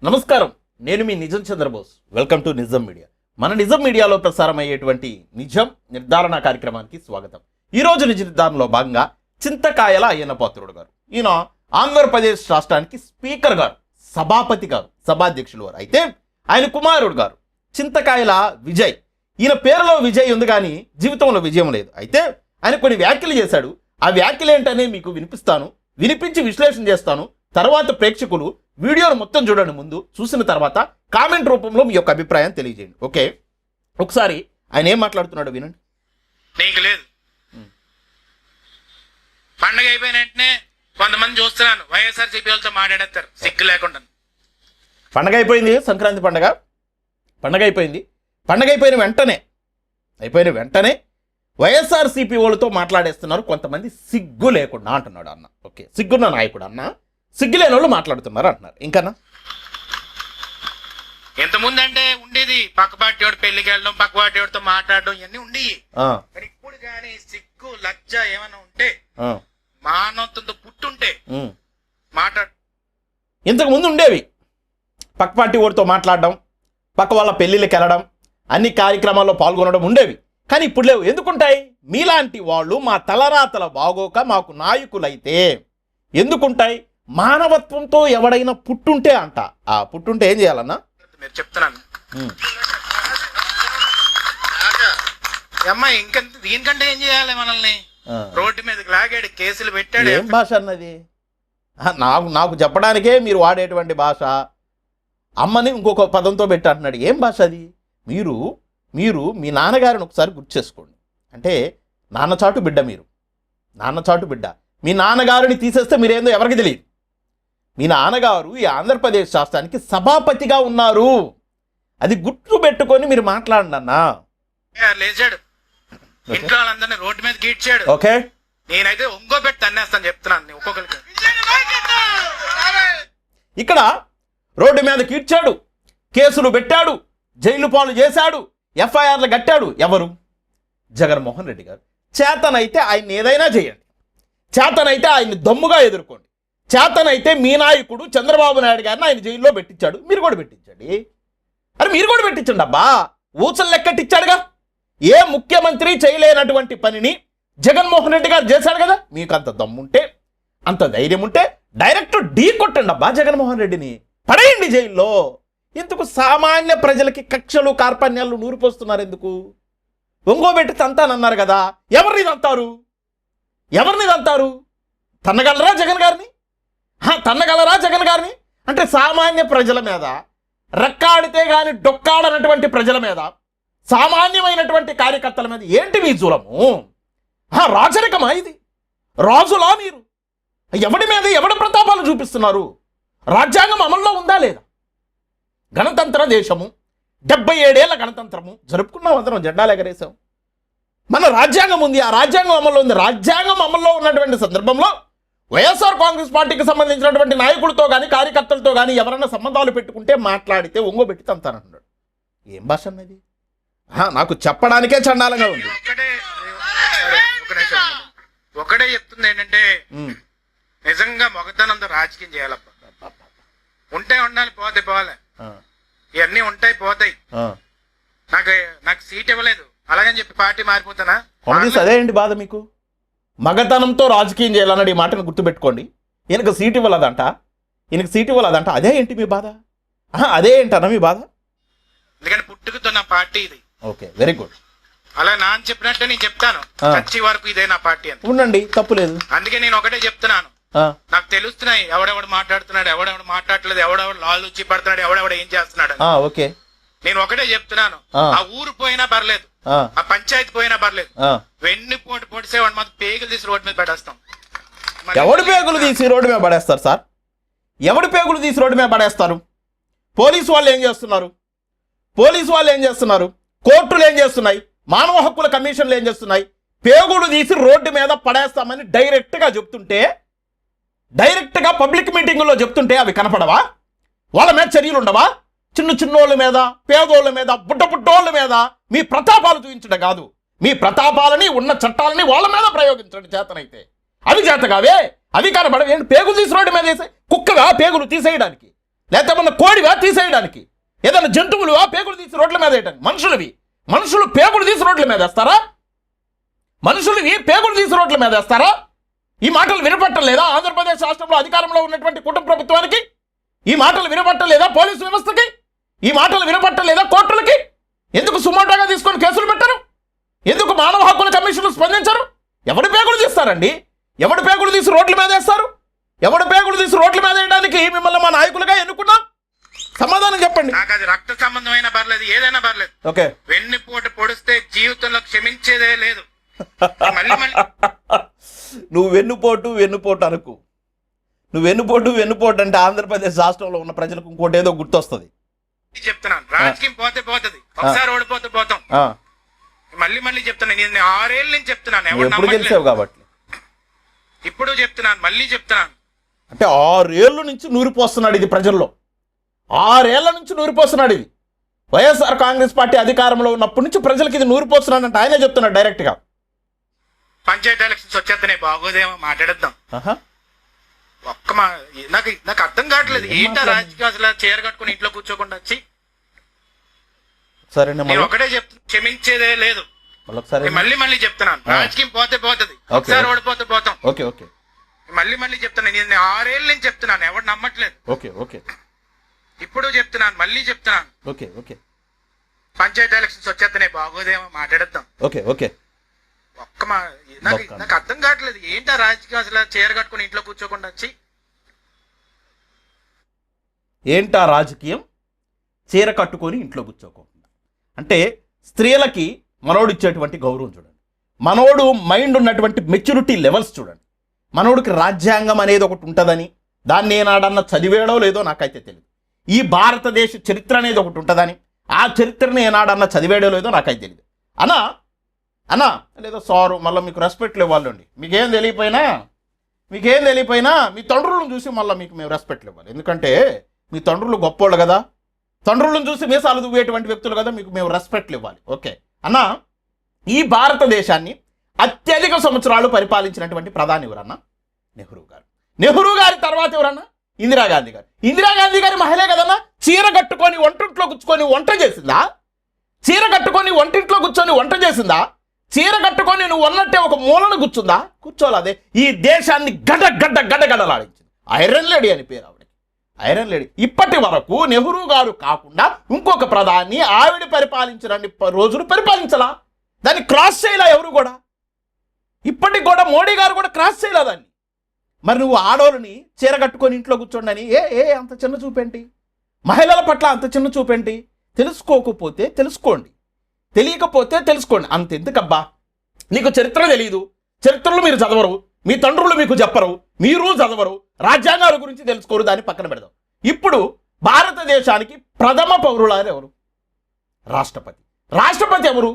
నమస్కారం, నేను మీ నిజం చంద్రబోస్. వెల్కమ్ టు నిజం మీడియా. మన నిజం మీడియాలో ప్రసారం అయ్యేటువంటి నిజం నిర్ధారణ కార్యక్రమానికి స్వాగతం. ఈరోజు నిజ నిర్ధారణలో భాగంగా చింతకాయల అయ్యన్న పాత్రుడు గారు, ఈయన ఆంధ్రప్రదేశ్ రాష్ట్రానికి స్పీకర్ గారు, సభాపతి గారు, సభాధ్యక్షులు వారు. అయితే ఆయన కుమారుడు గారు చింతకాయల విజయ్. ఈయన పేరులో విజయ్ ఉంది కానీ జీవితంలో విజయం లేదు. అయితే ఆయన కొన్ని వ్యాఖ్యలు చేశాడు. ఆ వ్యాఖ్యలు ఏంటనే మీకు వినిపిస్తాను, వినిపించి విశ్లేషణ చేస్తాను. తర్వాత ప్రేక్షకులు వీడియోను మొత్తం చూడండి. ముందు చూసిన తర్వాత కామెంట్ రూపంలో మీ యొక్క అభిప్రాయం తెలియజేయండి. ఓకే, ఒకసారి ఆయన ఏం మాట్లాడుతున్నాడో వినండి. నీకు లేదు పండగ అయిపోయిన వెంటనే కొంతమంది చూస్తున్నాను వైఎస్ఆర్సీపీ వాళ్ళతో మాట్లాడేస్తారు సిగ్గు లేకుండా. పండగ అయిపోయింది, సంక్రాంతి పండగ అయిపోయింది. పండగ అయిపోయిన వెంటనే వైఎస్ఆర్సీపీ వాళ్ళతో మాట్లాడేస్తున్నారు కొంతమంది సిగ్గు లేకుండా అంటున్నాడు అన్న. ఓకే, సిగ్గున్న నాయకుడు అన్న, సిగ్గు లేని వాళ్ళు మాట్లాడుతున్నారు అంటున్నారు. ఇంకన్నా ఎంతముందు అంటే ఉండేది పక్క పార్టీ వాడు పెళ్లికి వెళ్ళడం, పక్క పార్టీ వాడితో మాట్లాడడం ఇవన్నీ ఉండేవి. కానీ ఇప్పుడు కానీ సిగ్గు లజ్జ ఏమైనా ఉంటే మానవత్వంతో పుట్టుంటే మాట్లాడు. ఇంతకు ముందు ఉండేవి, పక్క పార్టీ వాడితో మాట్లాడడం, పక్క వాళ్ళ పెళ్ళిళ్ళకి వెళ్ళడం, అన్ని కార్యక్రమాల్లో పాల్గొనడం ఉండేవి. కానీ ఇప్పుడు లేవు. ఎందుకుంటాయి? మీలాంటి వాళ్ళు మా తలరాతల బాగోక మాకు నాయకులైతే ఎందుకుంటాయి? మానవత్వంతో ఎవడైనా పుట్టుంటే అంట. ఆ పుట్టుంటే ఏం చేయాలన్నా మీరు చెప్తున్నాను. అమ్మాయి ఇంకా దీనికంటే ఏం చేయాలి? మనల్ని రోడ్డు మీదకి లాగాడు, కేసులు పెట్టాడు. ఏం భాష అన్నది? నాకు చెప్పడానికే మీరు వాడేటువంటి భాష. అమ్మని ఇంకొక పదంతో పెట్టి అంటున్నాడు. ఏం భాష అది? మీరు మీ నాన్నగారిని ఒకసారి గుర్తు చేసుకోండి. అంటే నాన్నచాటు బిడ్డ, మీరు నాన్నచాటు బిడ్డ. మీ నాన్నగారిని తీసేస్తే మీరేందో ఎవరికి తెలియదు. మీ నాన్నగారు ఈ ఆంధ్రప్రదేశ్ రాష్ట్రానికి సభాపతిగా ఉన్నారు. అది గుర్తు పెట్టుకొని మీరు మాట్లాడండి అన్నా. లేచాడు, ఇంట్లో వాళ్ళందరినీ రోడ్డు మీద గీడ్చాడు. ఓకే, నేనైతే ఒంగో పెట్టి తన్నేస్తాను చెప్తున్నాను ఒక్కొక్కరికి. ఇక్కడ రోడ్డు మీద కీడ్చాడు, కేసులు పెట్టాడు, జైలు పాలు చేశాడు, ఎఫ్ఐఆర్లు కట్టాడు. ఎవరు? జగన్మోహన్ రెడ్డి గారు. చేతనైతే ఆయన ఏదైనా చేయండి, చేతనైతే ఆయన్ని దమ్ముగా ఎదుర్కోండి. చేతనైతే మీ నాయకుడు చంద్రబాబు నాయుడు గారిని ఆయన జైల్లో పెట్టించాడు, మీరు కూడా పెట్టించండి. అరే మీరు కూడా పెట్టించండి అబ్బా. ఊచలు లెక్కట్టిచ్చాడుగా. ఏ ముఖ్యమంత్రి చేయలేనటువంటి పనిని జగన్మోహన్ రెడ్డి గారు చేశాడు కదా. మీకు అంత దమ్ముంటే, అంత ధైర్యం ఉంటే డైరెక్ట్ ఢీ కొట్టండి అబ్బా జగన్మోహన్ రెడ్డిని, పడేయండి జైల్లో. ఎందుకు సామాన్య ప్రజలకి కక్షలు కార్పణ్యాలు నూరిపోస్తున్నారు? ఎందుకు? ఒంగోబెట్టి తంతానన్నారు కదా. ఎవరిని తంతారు? తన్నగలరా జగన్ గారిని? అంటే సామాన్య ప్రజల మీద, రెక్కాడితే గాని డొక్కాడనటువంటి ప్రజల మీద, సామాన్యమైనటువంటి కార్యకర్తల మీద ఏంటి మీ జూలము? రాజరికమా ఇది? రాజులా మీరు? ఎవడి మీద ఎవడి ప్రతాపాలు చూపిస్తున్నారు? రాజ్యాంగం అమల్లో ఉందా లేదా? గణతంత్ర దేశము, 77 ఏళ్ల గణతంత్రము జరుపుకున్నాం, అందరం జెండాలు ఎగరేసాం. మన రాజ్యాంగం ఉంది, ఆ రాజ్యాంగం అమల్లో ఉంది. రాజ్యాంగం అమల్లో ఉన్నటువంటి సందర్భంలో వైఎస్ఆర్ కాంగ్రెస్ పార్టీకి సంబంధించినటువంటి నాయకులతో కానీ కార్యకర్తలతో కానీ ఎవరైనా సంబంధాలు పెట్టుకుంటే మాట్లాడితే ఒంగోబెట్టి తంతానంటున్నాడు. ఏం భాష అన్నది? నాకు చెప్పడానికే చండాలంగా ఉంది. ఒకటే చెప్తుంది ఏంటంటే, నిజంగా మొగతనంతో రాజకీయం చేయాలబ్బా. ఉంటే ఉండాలి, పోతే పోవాలి. ఇవన్నీ ఉంటాయి, పోతాయి. నాకు సీట్ ఇవ్వలేదు అలాగని చెప్పి పార్టీ మారిపోతానా? అదే ఏంటి బాధ మీకు? మగతనంతో రాజకీయం చేయాలన్నాడు. ఈ మాటను గుర్తుపెట్టుకోండి. ఈయనకు సీట్ ఇవ్వలేదంట. అదే ఏంటి మీ బాధ? అదే ఏంటన్నా మీ బాధ? ఎందుకంటే పుట్టుకతో నా పార్టీ ఇది. Okay, very good. అలా నాన్న చెప్పినట్టే నేను చెప్తాను, చచ్చి వరకు ఇదే నా పార్టీ అని. ఉండండి, తప్పులేదు. అందుకే నేను ఒకటే చెప్తున్నాను, నాకు తెలుస్తున్నాయి ఎవడెవడు మాట్లాడుతున్నాడు, ఎవడెవడు మాట్లాడలేదు, ఎవడెవడు లాలు వచ్చి పడుతున్నాడు, ఎవడెవడు ఏం చేస్తున్నాడు. ఓకే, నేను ఒకటే చెప్తున్నాను, ఆ ఊరు పోయినా పర్లేదు, ఆ పంచాయతీ పోయినా పర్లేదు, వెన్ను పొడిసేవాడు మాత్రం పేగులు తీసి రోడ్డు మీద పడేస్తాం. ఎవడు పేగులు తీసి రోడ్డు మీద పడేస్తారు సార్? ఎవడు పేగులు తీసి రోడ్డు మీద పడేస్తారు? పోలీసు వాళ్ళు ఏం చేస్తున్నారు? కోర్టులు ఏం చేస్తున్నాయి? మానవ హక్కుల కమిషన్లు ఏం చేస్తున్నాయి? పేగులు తీసి రోడ్డు మీద పడేస్తామని డైరెక్ట్గా చెప్తుంటే, డైరెక్ట్గా పబ్లిక్ మీటింగుల్లో చెప్తుంటే అవి కనపడవా? వాళ్ళ మీద చర్యలు ఉండవా? చిన్నోళ్ళ మీద, పేదోళ్ళ మీద, బుడ్డోళ్ళ మీద మీ ప్రతాపాలు చూపించడం కాదు, మీ ప్రతాపాలని, ఉన్న చట్టాలని వాళ్ళ మీద ప్రయోగించండి చేతనైతే. అవి చేతగావే, అవి కనబడవి. పేగులు తీసి రోడ్డు మీద వేసే కుక్కగా పేగులు తీసేయడానికి లేకపోతే మన కోడివా తీసేయడానికి? ఏదైనా జంతువులువా పేగులు తీసి రోడ్ల మీద వేయడానికి? మనుషులు పేగులు తీసి రోడ్ల మీద వేస్తారా? మనుషులవి పేగులు తీసి రోడ్ల మీద వేస్తారా? ఈ మాటలు వినపట్టలేదా ఆంధ్రప్రదేశ్ రాష్ట్రంలో అధికారంలో ఉన్నటువంటి కుటుంబ ప్రభుత్వానికి? ఈ మాటలు వినపట్టలేదా పోలీసు వ్యవస్థకి? ఈ మాటలు వినపట్టలేదా కోర్టులకి? ఎందుకు సుమోటోగా తీసుకొని కేసులు పెట్టరు? ఎందుకు మానవ హక్కుల కమిషన్లు స్పందించరు? ఎవడు పేగులు తీస్తారండి? ఎవడు పేగులు తీసి రోడ్ల మీద వేస్తారు? ఎవడు పేగులు తీసి రోడ్ల మీద వేయడానికి మిమ్మల్ని మా నాయకులుగా ఎన్నుకున్నాం? సమాధానం చెప్పండి. నాకు అది రక్త సంబంధమైనా పర్లేదు, ఏదైనా పర్లేదు. ఓకే, వెన్నుపోటు పొడిస్తే జీవితంలో క్షమించేదే లేదు. మళ్ళీ నువ్వు వెన్నుపోటు అనుకు. నువ్వు వెన్నుపోటు అంటే ఆంధ్రప్రదేశ్ రాష్ట్రంలో ఉన్న ప్రజలకు ఇంకోటి ఏదో గుర్తొస్తుంది. చెప్తున్నాను, రాజకీయం పోతే పోతుంది, ఒకసారి ఓడిపోతే పోతాం. మళ్ళీ చెప్తున్నాను, నేను 6 ఏళ్ళ నుంచి చెప్తున్నాను, ఎవరు ఎప్పుడు గెలిచావు కాబట్టి ఇప్పుడు చెప్తున్నాను, మళ్ళీ చెప్తున్నాను. అంటే 6 ఏళ్ళ నుంచి నూరిపోస్తున్నాడు ఇది ప్రజల్లో. 6 ఏళ్ల నుంచి నూరిపోస్తున్నాడు ఇది. వైఎస్ఆర్ కాంగ్రెస్ పార్టీ అధికారంలో ఉన్నప్పటి నుంచి ప్రజలకు ఇది నూరిపోస్తున్నాడంటే ఆయనే చెప్తున్నాడు డైరెక్ట్ గా. పంచాయతీ ఎలక్షన్స్ వచ్చేస్తున్నాయి, బాగోదేమో మాట్లాడద్దాం. నాకు అర్థం కావట్లేదు, ఏంటో రాజకీయ అసలు చీర కట్టుకుని ఇంట్లో కూర్చోకుండా వచ్చి సరే ఒకటే చెప్తున్నా, క్షమించేదే లేదు. మళ్ళీ చెప్తున్నాను, రాజకీయం పోతే పోతుంది, ఒకసారి ఓడిపోతే పోతాం. ఓకే ఓకే, మళ్ళీ చెప్తున్నాను, నేను 6 ఏళ్ళ నుంచి చెప్తున్నాను, ఎవరు నమ్మట్లేదు. ఓకే ఓకే, ఇప్పుడు చెప్తున్నాను, మళ్ళీ చెప్తున్నాను. ఓకే ఓకే, పంచాయతీ ఎలక్షన్స్ వచ్చేస్తున్నాయి, బాగోదేమో మాట్లాడద్దాం. ఓకే ఓకే, నాకు అర్థం కావట్లేదు, ఏంటో రాజకీయం అసలు చీర కట్టుకుని ఇంట్లో కూర్చోకుండా వచ్చి ఏంటా రాజకీయం చీర కట్టుకొని ఇంట్లో కూర్చోకుండా అంటే స్త్రీలకి మనోడు ఇచ్చేటువంటి గౌరవం చూడండి, మనోడు మైండ్ ఉన్నటువంటి మెచ్యూరిటీ లెవెల్స్ చూడండి. మనోడికి రాజ్యాంగం అనేది ఒకటి ఉంటుందని దాన్ని ఏనాడన్నా చదివేయడో లేదో నాకైతే తెలియదు. ఈ భారతదేశ చరిత్ర అనేది ఒకటి ఉంటుందని ఆ చరిత్రని ఏనాడన్నా చదివేయడో లేదో నాకైతే తెలియదు. అన్నా లేదో సారు మళ్ళీ మీకు రెస్పెక్ట్లు ఇవ్వాలండి. మీకేం తెలియపోయినా మీ తండ్రులను చూసి మళ్ళీ మీకు మేము రెస్పెక్ట్లు ఇవ్వాలి. ఎందుకంటే మీ తండ్రులు గొప్పోళ్ళు కదా, తండ్రులను చూసి మీసాలు దువ్వేటువంటి వ్యక్తులు కదా, మీకు మేము రెస్పెక్ట్లు ఇవ్వాలి. ఓకే అన్నా, ఈ భారతదేశాన్ని అత్యధిక సంవత్సరాలు పరిపాలించినటువంటి ప్రధాని ఎవరన్నా? నెహ్రూ గారు. నెహ్రూ గారి తర్వాత ఎవరన్నా? ఇందిరాగాంధీ గారు. ఇందిరాగాంధీ గారి మహిళే కదన్నా. చీర కట్టుకొని వంటింట్లో కూర్చొని వంట చేసిందా? చీర కట్టుకొని వంటింట్లో కూర్చొని వంట చేసిందా? చీర కట్టుకొని నువ్వు అన్నట్టే ఒక మూలను కూర్చోలేదే. ఈ దేశాన్ని గడగడలాడించింది. ఐరన్ లేడీ అని పేరు ఆవిడకి, ఐరన్ లేడీ. ఇప్పటి వరకు నెహ్రూ గారు కాకుండా ఇంకొక ప్రధాని ఆవిడ పరిపాలించడాన్ని రోజులు పరిపాలించలా, దాన్ని క్రాస్ చేయలే ఎవరు కూడా. ఇప్పటికి కూడా మోడీ గారు కూడా క్రాస్ చేయలే దాన్ని. మరి నువ్వు ఆడోళ్ళని చీర కట్టుకొని ఇంట్లో కూర్చోండి అని అంత చిన్న చూపేంటి? మహిళల పట్ల అంత చిన్న చూపేంటి? తెలుసుకోకపోతే తెలుసుకోండి, తెలియకపోతే తెలుసుకోండి, అంతెందుకబ్బా. నీకు చరిత్ర తెలియదు, చరిత్రలు మీరు చదవరు, మీ తండ్రులు మీకు చెప్పరు, మీరు చదవరు, రాజ్యాంగాల గురించి తెలుసుకోరు, దాన్ని పక్కన పెడదాం. ఇప్పుడు భారతదేశానికి ప్రథమ పౌరులారు ఎవరు? రాష్ట్రపతి. రాష్ట్రపతి ఎవరు?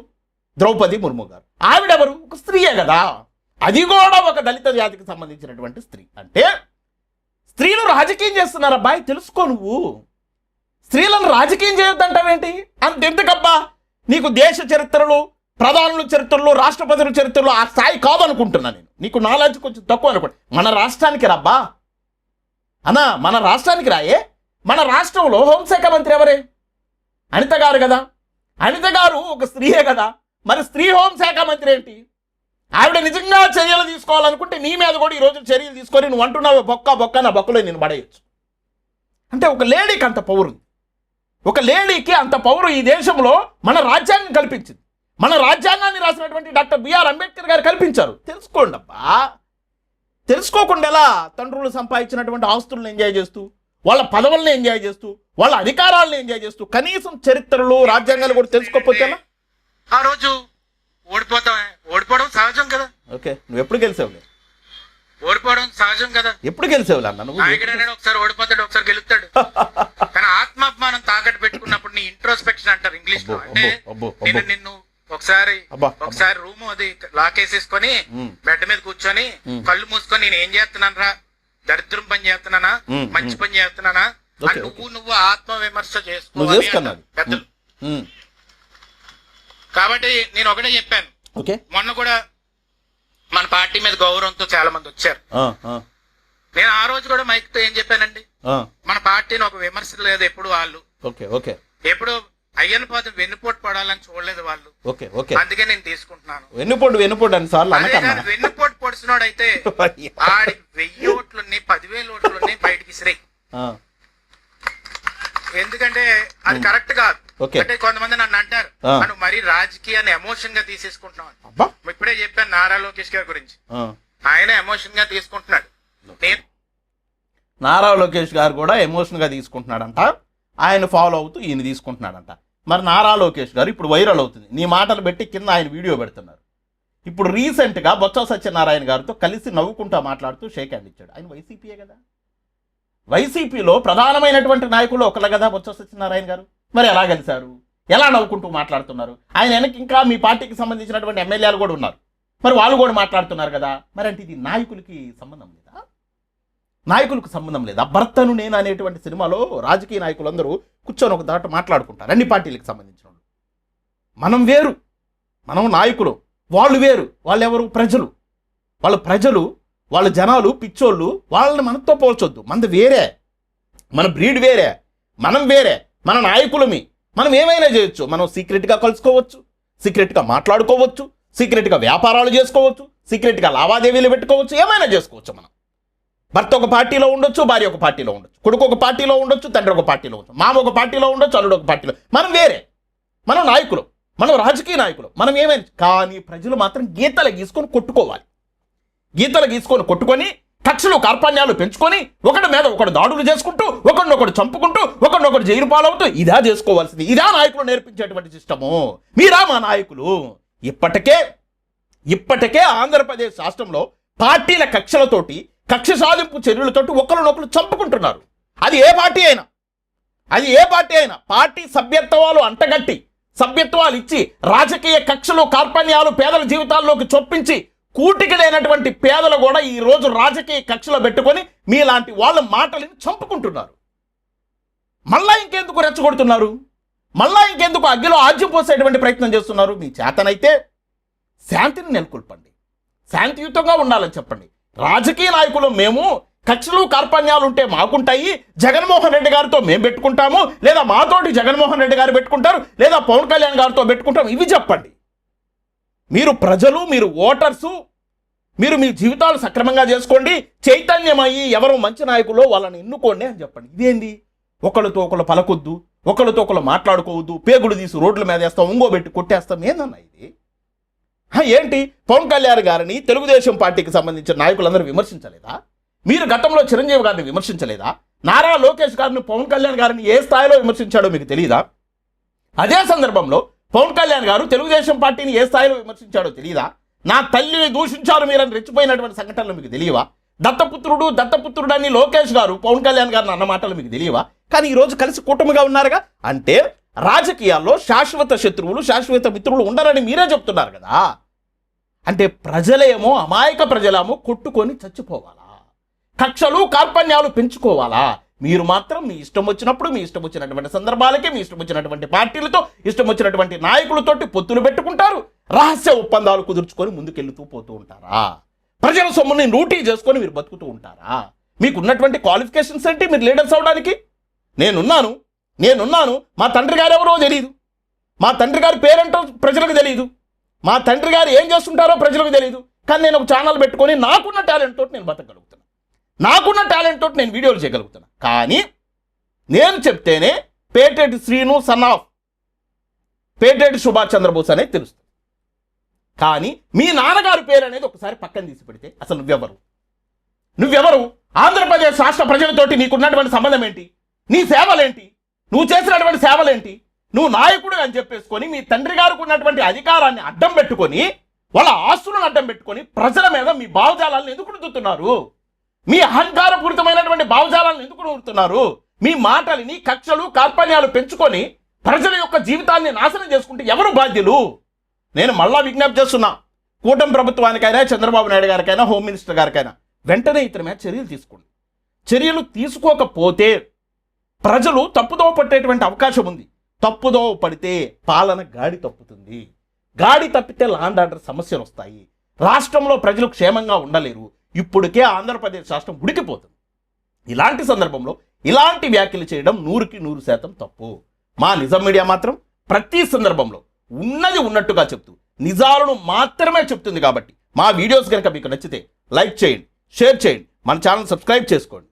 ద్రౌపది ముర్ము గారు. ఆవిడెవరు? ఒక స్త్రీయే కదా, అది కూడా ఒక దళిత జాతికి సంబంధించినటువంటి స్త్రీ. అంటే స్త్రీలు రాజకీయం చేస్తున్నారబ్బాయి, తెలుసుకో. నువ్వు స్త్రీలను రాజకీయం చేయొద్దంటావేంటి? అంతెందుకబ్బా. నీకు దేశ చరిత్రలు, ప్రధానుల చరిత్రలు, రాష్ట్రపతుల చరిత్రలు ఆ స్థాయి కాదనుకుంటున్నా నేను. నీకు నాలెడ్జ్ కొంచెం తక్కువ అనుకోండి. మన రాష్ట్రానికి రబ్బా అన్నా, మన రాష్ట్రానికి రాయే. మన రాష్ట్రంలో హోంశాఖ మంత్రి ఎవరే? అనిత గారు కదా. అనిత గారు ఒక స్త్రీయే కదా. మరి స్త్రీ హోంశాఖ మంత్రి ఏంటి? ఆవిడ నిజంగా చర్యలు తీసుకోవాలనుకుంటే నీ మీద కూడా ఈరోజు చర్యలు తీసుకొని నువ్వు అంటున్నావు బొక్క నా బొక్కలో నేను పడేయచ్చు. అంటే ఒక లేడీకి అంత పౌరు, ఒక లేడీకి అంత పౌరు ఈ దేశంలో మన రాజ్యాంగం కల్పించింది. మన రాజ్యాంగాన్ని రాసినటువంటి డాక్టర్ బిఆర్ అంబేద్కర్ గారు కల్పించారు. తెలుసుకోండి అబ్బా. తెలుసుకోకుండా ఎలా తండ్రులు సంపాదించినటువంటి ఆస్తులను ఎంజాయ్ చేస్తూ, వాళ్ళ పదవులను ఎంజాయ్ చేస్తూ, వాళ్ళ అధికారాలను ఎంజాయ్ చేస్తూ కనీసం చరిత్రలు, రాజ్యాంగాలు కూడా తెలుసుకోకపోతే ఆ రోజు ఓడిపోవడం సహజం కదా. ఓకే, నువ్వు ఎప్పుడు గెలిచావు? ఓడిపోవడం సహజం కదా. ఎప్పుడు గెలిచావు అన్న? నువ్వు నాయకుడు ఒకసారి ఓడిపోతాడు, ఒకసారి గెలుస్తాడు. కానీ ఆత్మాభిమానం తాకట్టు పెట్టుకున్నప్పుడు నీ ఇంట్రోస్పెక్షన్ అంటారు ఇంగ్లీష్ లో. అంటే నిన్ను ఒకసారి రూమ్ అది లాక్ వేసేసుకొని బెడ్ మీద కూర్చొని కళ్ళు మూసుకొని నేను ఏం చేస్తున్నాను రా, దరిద్రం పని చేస్తున్నానా, మంచి పని చేస్తున్నానా, నువ్వు ఆత్మ విమర్శ చేసుకోవాలి పెద్దలు. కాబట్టి నేను ఒకటే చెప్పాను, మొన్న కూడా మన పార్టీ మీద గౌరవంతో చాలా మంది వచ్చారు. నేను ఆ రోజు కూడా మైక్ తో ఏం చెప్పానండి, మన పార్టీ పార్టీని ఒక విమర్శ లేదు ఎప్పుడు వాళ్ళు. Okay okay. ఎప్పుడు అయ్యన్న పాత్ర వెన్నుపోటు పడాలని చూడలేదు వాళ్ళు. Okay okay. అందుకే నేను తీసుకుంటున్నాను. వెన్నుపోటు అని సార్లు వెన్నుపోటు పొడిచినోడైతే ఆడి 1000 ఓట్లున్నాయి 10,000 ఓట్లున్నాయి బయటకి ఇసిరాయి. ఎందుకంటే అది కరెక్ట్ కాదు. అంటే కొంతమంది నన్ను అంటారు మనం మరీ రాజకీయాన్ని ఎమోషన్ గా తీసేసుకుంటున్నాం. ఇప్పుడే చెప్పాను నారా లోకేష్ గారి గురించి, ఆయన ఎమోషన్ గా తీసుకుంటున్నాడు. నారా లోకేష్ గారు కూడా ఎమోషన్ గా తీసుకుంటున్నాడంట, ఆయన ఫాలో అవుతూ ఈయన తీసుకుంటున్నాడంట. మరి నారా లోకేష్ గారు ఇప్పుడు వైరల్ అవుతుంది, నీ మాటలు పెట్టి కింద ఆయన వీడియో పెడుతున్నారు. ఇప్పుడు రీసెంట్గా బొత్స సత్యనారాయణ గారితో కలిసి నవ్వుకుంటా మాట్లాడుతూ షేక్ హ్యాండ్ ఇచ్చాడు. ఆయన వైసీపీయే కదా, వైసీపీలో ప్రధానమైనటువంటి నాయకులు ఒకరు కదా బొత్స సత్యనారాయణ గారు. మరి ఎలా కలిశారు, ఎలా నవ్వుకుంటూ మాట్లాడుతున్నారు? ఆయన వెనక ఇంకా మీ పార్టీకి సంబంధించినటువంటి ఎమ్మెల్యేలు కూడా ఉన్నారు, మరి వాళ్ళు కూడా మాట్లాడుతున్నారు కదా. మరి అంటే ఇది నాయకులకి సంబంధం లేదా? నాయకులకు సంబంధం లేదా? భర్తను నేను అనేటువంటి సినిమాలో రాజకీయ నాయకులందరూ కూర్చొని ఒక దాట మాట్లాడుకుంటారు, అన్ని పార్టీలకు సంబంధించిన వాళ్ళు. మనం వేరు, మనం నాయకులు, వాళ్ళు వేరు. వాళ్ళు ఎవరు? ప్రజలు. వాళ్ళ ప్రజలు, వాళ్ళ జనాలు పిచ్చోళ్ళు, వాళ్ళని మనతో పోల్చొద్దు. మనది వేరే, మన బ్రీడ్ వేరే, మనం వేరే, మన నాయకులమి. మనం ఏమైనా చేయొచ్చు, మనం సీక్రెట్గా కలుసుకోవచ్చు, సీక్రెట్గా మాట్లాడుకోవచ్చు, సీక్రెట్గా వ్యాపారాలు చేసుకోవచ్చు, సీక్రెట్గా లావాదేవీలు పెట్టుకోవచ్చు, ఏమైనా చేసుకోవచ్చు. మనం భర్త ఒక పార్టీలో ఉండొచ్చు, భార్య ఒక పార్టీలో ఉండొచ్చు, కొడుకు ఒక పార్టీలో ఉండొచ్చు, తండ్రి ఒక పార్టీలో ఉండొచ్చు, మామ ఒక పార్టీలో ఉండొచ్చు, అల్లుడు ఒక పార్టీలో. మనం వేరే, మనం నాయకులు, మనం రాజకీయ నాయకులు, మనం ఏమైనా. కానీ ప్రజలు మాత్రం గీతలు గీసుకొని కొట్టుకోవాలి. గీతలు గీసుకొని కొట్టుకొని కక్షలు కార్పణ్యాలు పెంచుకొని ఒకటి మీద ఒకటి దాడులు చేసుకుంటూ ఒకరినొకడు చంపుకుంటూ ఒకరినొకడు జైలు పాలవుతూ ఇదా చేసుకోవాల్సింది. ఇదా నాయకులు నేర్పించేటువంటి సిస్టము. మీరా మా నాయకులు. ఇప్పటికే ఆంధ్రప్రదేశ్ రాష్ట్రంలో పార్టీల కక్షలతోటి, కక్ష సాధింపు చర్యలతోటి ఒకరినొకరు చంపుకుంటున్నారు. అది ఏ పార్టీ అయినా పార్టీ సభ్యత్వాలు అంటగట్టి, సభ్యత్వాలు ఇచ్చి, రాజకీయ కక్షలు కార్పణ్యాలు పేదల జీవితాల్లోకి చొప్పించి, కూటికి లేనటువంటి పేదలు కూడా ఈ రోజు రాజకీయ కక్షలో పెట్టుకొని మీలాంటి వాళ్ళ మాటలను చంపుకుంటున్నారు. మళ్ళా ఇంకెందుకు రెచ్చగొడుతున్నారు? మళ్ళా ఇంకెందుకు అగ్గిలో ఆజ్యం పోసేటువంటి ప్రయత్నం చేస్తున్నారు? మీ చేతనైతే శాంతిని నెలకొల్పండి, శాంతియుతంగా ఉండాలని చెప్పండి. రాజకీయ నాయకులు మేము కక్షలు కార్పణ్యాలు ఉంటే మాకుంటాయి, జగన్మోహన్ రెడ్డి గారితో మేము పెట్టుకుంటాము, లేదా మాతోటి జగన్మోహన్ రెడ్డి గారు పెట్టుకుంటారు, లేదా పవన్ కళ్యాణ్ గారితో పెట్టుకుంటాం, ఇవి చెప్పండి. మీరు ప్రజలు, మీరు ఓటర్సు, మీరు మీ జీవితాలు సక్రమంగా చేసుకోండి, చైతన్యమయ్యి ఎవరు మంచి నాయకులో వాళ్ళని ఎన్నుకోండి అని చెప్పండి. ఇదేంది? ఒకళ్ళతో ఒకళ్ళు పలకొద్దు, ఒకళ్ళతో ఒకళ్ళు మాట్లాడుకోవద్దు, పేగుడు తీసి రోడ్ల మీద వేస్తాం, ఉంగోబెట్టి కొట్టేస్తాం, ఏందన్నా ఇది? ఏంటి? పవన్ కళ్యాణ్ గారిని తెలుగుదేశం పార్టీకి సంబంధించిన నాయకులందరూ విమర్శించలేదా? మీరు గతంలో చిరంజీవి గారిని విమర్శించలేదా? నారా లోకేష్ గారిని పవన్ కళ్యాణ్ గారిని ఏ స్థాయిలో విమర్శించాడో మీకు తెలియదా? అదే సందర్భంలో పవన్ కళ్యాణ్ గారు తెలుగుదేశం పార్టీని ఏ స్థాయిలో విమర్శించాడో తెలియదా? నా తల్లిని దూషించారు మీరని రెచ్చిపోయినటువంటి సంఘటనలు మీకు తెలియవా? దత్తపుత్రుడు అని లోకేష్ గారు పవన్ కళ్యాణ్ గారిని అన్న మాటలు మీకు తెలియవా? కానీ ఈరోజు కలిసి కూటమిగా ఉన్నారుగా. అంటే రాజకీయాల్లో శాశ్వత శత్రువులు, శాశ్వత మిత్రులు ఉండరని మీరే చెప్తున్నారు కదా. అంటే ప్రజలేమో, అమాయక ప్రజలేమో కొట్టుకొని చచ్చిపోవాలా, కక్షలు కార్పణ్యాలు పెంచుకోవాలా? మీరు మాత్రం మీ ఇష్టం వచ్చినప్పుడు, మీ ఇష్టం వచ్చినటువంటి సందర్భాలకి, మీ ఇష్టం వచ్చినటువంటి పార్టీలతో, ఇష్టం వచ్చినటువంటి నాయకులతోటి పొత్తులు పెట్టుకుంటారు, రహస్య ఒప్పందాలు కుదుర్చుకొని ముందుకెళ్తూ పోతూ ఉంటారా? ప్రజల సొమ్ముని లూటీ చేసుకొని మీరు బతుకుతూ ఉంటారా? మీకున్నటువంటి క్వాలిఫికేషన్స్ ఏంటి మీరు లీడర్స్ అవడానికి? నేనున్నాను. మా తండ్రి గారు ఎవరో తెలియదు, మా తండ్రి గారి పేరేంటో ప్రజలకు తెలియదు, మా తండ్రి గారు ఏం చేస్తుంటారో ప్రజలకు తెలియదు. కానీ నేను ఒక ఛానల్ పెట్టుకొని నాకున్న టాలెంట్ తోటి నేను బతకగలుగుతాను, నాకున్న టాలెంట్ తోటి నేను వీడియోలు చేయగలుగుతాను. కానీ నేను చెప్తేనే పేటెడ్ శ్రీను సన్ ఆఫ్ పేటెడ్ సుభాష్ చంద్రబోస్ అనేది తెలుస్తుంది. కానీ మీ నాన్నగారి పేరు అనేది ఒకసారి పక్కన తీసి పెడితే అసలు నువ్వెవరు? ఆంధ్రప్రదేశ్ రాష్ట్ర ప్రజలతోటి నీకున్నటువంటి సంబంధం ఏంటి? నీ సేవలేంటి? నువ్వు చేసినటువంటి సేవలేంటి? నువ్వు నాయకుడు అని చెప్పేసుకొని మీ తండ్రి గారికి ఉన్నటువంటి అధికారాన్ని అడ్డం పెట్టుకొని, వాళ్ళ ఆస్తులను అడ్డం పెట్టుకొని ప్రజల మీద మీ భావజాలాలను ఎందుకు రుద్దుతున్నారు? మీ అహంకారపూరితమైనటువంటి భావజాలాలను ఎందుకు రుద్దుతున్నారు? మీ మాటలని కక్షలు కార్పణ్యాలు పెంచుకొని ప్రజల యొక్క జీవితాన్ని నాశనం చేసుకుంటే ఎవరు బాధ్యులు? నేను మళ్ళా విజ్ఞప్తి చేస్తున్నా, కూటమి ప్రభుత్వానికైనా, చంద్రబాబు నాయుడు గారికైనా, హోమ్ మినిస్టర్ గారికైనా వెంటనే ఇతని మీద చర్యలు తీసుకోండి. చర్యలు తీసుకోకపోతే ప్రజలు తప్పుదోవ పట్టేటువంటి అవకాశం ఉంది. తప్పుదోవ పడితే పాలన గాడి తప్పుతుంది. గాడి తప్పితే లాండ్ ఆర్డర్ సమస్యలు వస్తాయి. రాష్ట్రంలో ప్రజలు క్షేమంగా ఉండలేరు. ఇప్పటికే ఆంధ్రప్రదేశ్ రాష్ట్రం ఉడికిపోతుంది. ఇలాంటి సందర్భంలో ఇలాంటి వ్యాఖ్యలు చేయడం 100% తప్పు. మా నిజం మీడియా మాత్రం ప్రతి సందర్భంలో ఉన్నది ఉన్నట్టుగా చెప్తూ నిజాలను మాత్రమే చెప్తుంది. కాబట్టి మా వీడియోస్ కనుక మీకు నచ్చితే లైక్ చేయండి, షేర్ చేయండి, మన ఛానల్ సబ్స్క్రైబ్ చేసుకోండి.